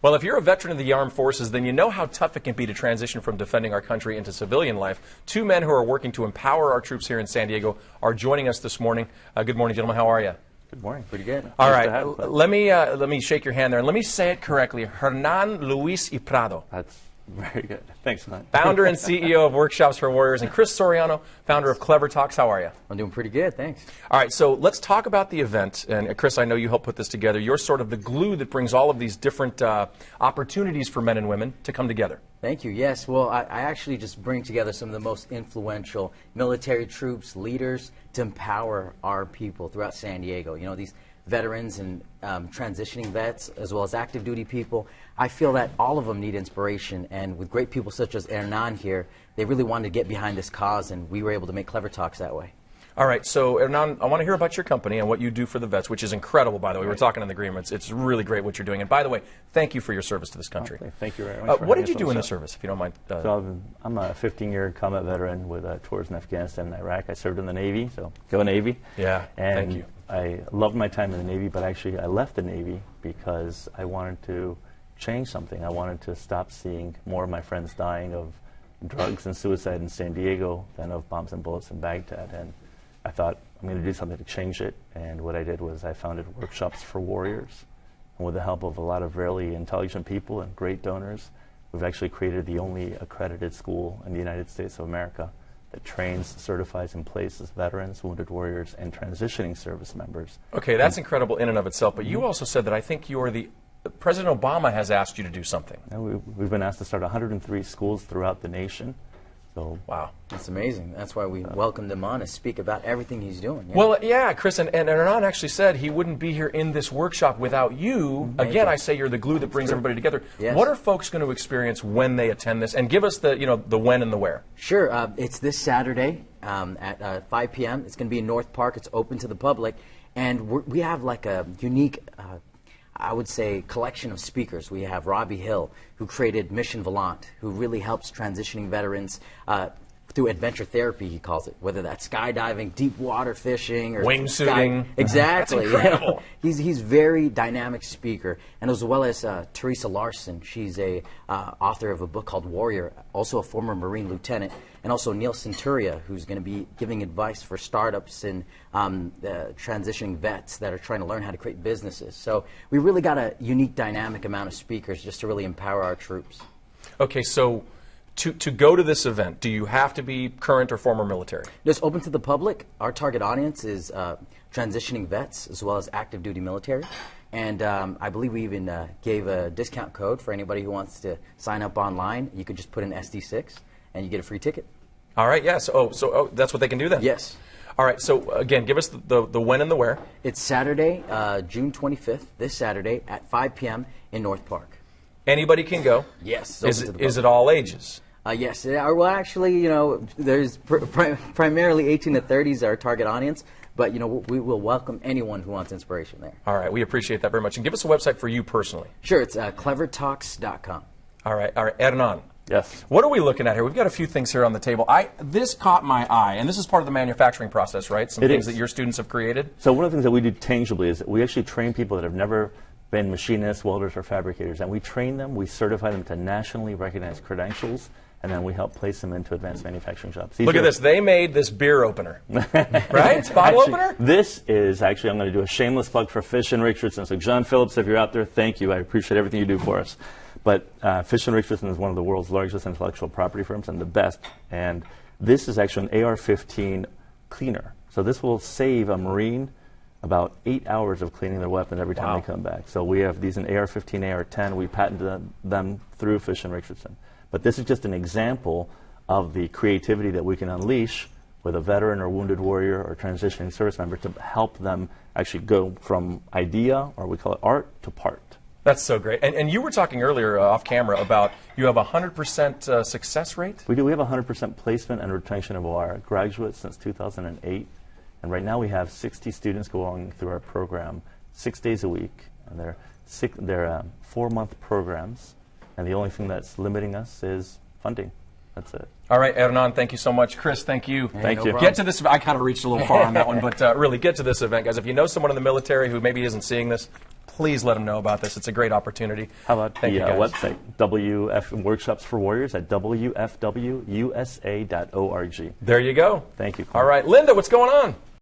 Well, if you're a veteran of the armed forces, then you know how tough it can be to transition from defending our country into civilian life. Two men who are working to empower our troops here in San Diego are joining us this morning. Good morning, gentlemen. How are you? Good morning. Pretty good. All right. Let me shake your hand there, and let me say it correctly. Hernán, Luis, y Prado. That's very good. Thanks, man. Founder and CEO of Workshops for Warriors, and Chris Soriano, founder of CleverTalks. How are you? I'm doing pretty good, thanks. All right, so let's talk about the event. And Chris, I know you helped put this together. You're sort of the glue that brings all of these different opportunities for men and women to come together. Thank you. Yes, well, I actually just bring together some of the most influential military troops, leaders, to empower our people throughout San Diego. You know, these veterans and transitioning vets, as well as active duty people. I feel that all of them need inspiration, and with great people such as Hernán here, they really wanted to get behind this cause, and we were able to make CleverTalks that way. All right, so Hernán, I want to hear about your company and what you do for the vets, which is incredible, by the way. We're talking in the agreements. It's really great what you're doing. And by the way, thank you for your service to this country. Okay, thank you very much. What did you do in the service, if you don't mind? So I'm a 15-year combat veteran with tours in Afghanistan and Iraq. I served in the Navy, so go Navy. Yeah, and thank you. I loved my time in the Navy, but actually I left the Navy because I wanted to change something. I wanted to stop seeing more of my friends dying of drugs and suicide in San Diego than of bombs and bullets in Baghdad. And I thought, I'm going to do something to change it. And what I did was I founded Workshops for Warriors. And with the help of a lot of really intelligent people and great donors, we've actually created the only accredited school in the United States of America that trains, certifies, and places veterans, wounded warriors, and transitioning service members. Okay, that's incredible in and of itself. But you also said that I think you're the President Obama has asked you to do something. We've been asked to start 103 schools throughout the nation. So wow. That's amazing. That's why we welcomed him on to speak about everything he's doing. Yeah. Well, yeah, Chris, and Hernán actually said he wouldn't be here in this workshop without you. Again, I say you're the glue that brings everybody together. Yes. What are folks going to experience when they attend this? And give us the, the when and the where. Sure. It's this Saturday at 5 p.m. It's going to be in North Park. It's open to the public. And we have like a unique I would say, collection of speakers. We have Robbie Hill, who created Mission Volant, who really helps transitioning veterans through adventure therapy, he calls it, whether that's skydiving, deep water fishing, or wingsuiting. Exactly. That's incredible. He's very dynamic speaker, and as well as Teresa Larson. She's a author of a book called Warrior, also a former Marine lieutenant, and also Neil Centuria, who's going to be giving advice for startups and transitioning vets that are trying to learn how to create businesses. So we really got a unique, dynamic amount of speakers just to really empower our troops. Okay, so to go to this event, do you have to be current or former military? It's open to the public. Our target audience is transitioning vets as well as active duty military. And I believe we even gave a discount code for anybody who wants to sign up online. You could just put in SD6 and you get a free ticket. All right, yes. So that's what they can do then? Yes. All right, so again, give us the when and the where. It's Saturday, June 25th, this Saturday at 5 p.m. in North Park. Anybody can go? Yes. Is it all ages? Yes. Well, actually, there's primarily 18 to 30s our target audience, but, we will welcome anyone who wants inspiration there. All right. We appreciate that very much. And give us a website for you personally. Sure. It's CleverTalks.com. All right. Hernán. Yes. What are we looking at here? We've got a few things here on the table. This caught my eye, and this is part of the manufacturing process, right? Some things that your students have created? So one of the things that we do tangibly is that we actually train people that have never been machinists, welders, or fabricators, and we train them, we certify them to nationally recognized credentials, and then we help place them into advanced manufacturing jobs. Look at this. They made this beer opener, right? Bottle opener? This is actually, I'm going to do a shameless plug for Fish and Richardson. So John Phillips, if you're out there, thank you. I appreciate everything you do for us. But Fish and Richardson is one of the world's largest intellectual property firms and the best. And this is actually an AR-15 cleaner. So this will save a Marine about 8 hours of cleaning their weapon every time they come back. So we have these in AR-15, AR-10. We patented them through Fish and Richardson. But this is just an example of the creativity that we can unleash with a veteran or wounded warrior or transitioning service member to help them actually go from idea, or we call it art, to part. That's so great. And you were talking earlier off camera about you have a 100% success rate? We do. We have 100% placement and retention of our graduates since 2008. And right now we have 60 students going through our program 6 days a week. And they're 4-month programs. And the only thing that's limiting us is funding. That's it. All right, Hernán, thank you so much. Chris, thank you. Thank you. Get to this. I kind of reached a little far on that one, but really get to this event, guys. If you know someone in the military who maybe isn't seeing this, please let them know about this. It's a great opportunity. How about Thank the you, guys. website, WF Workshops for Warriors at WFWUSA.org. There you go. Thank you. All right, Linda, what's going on?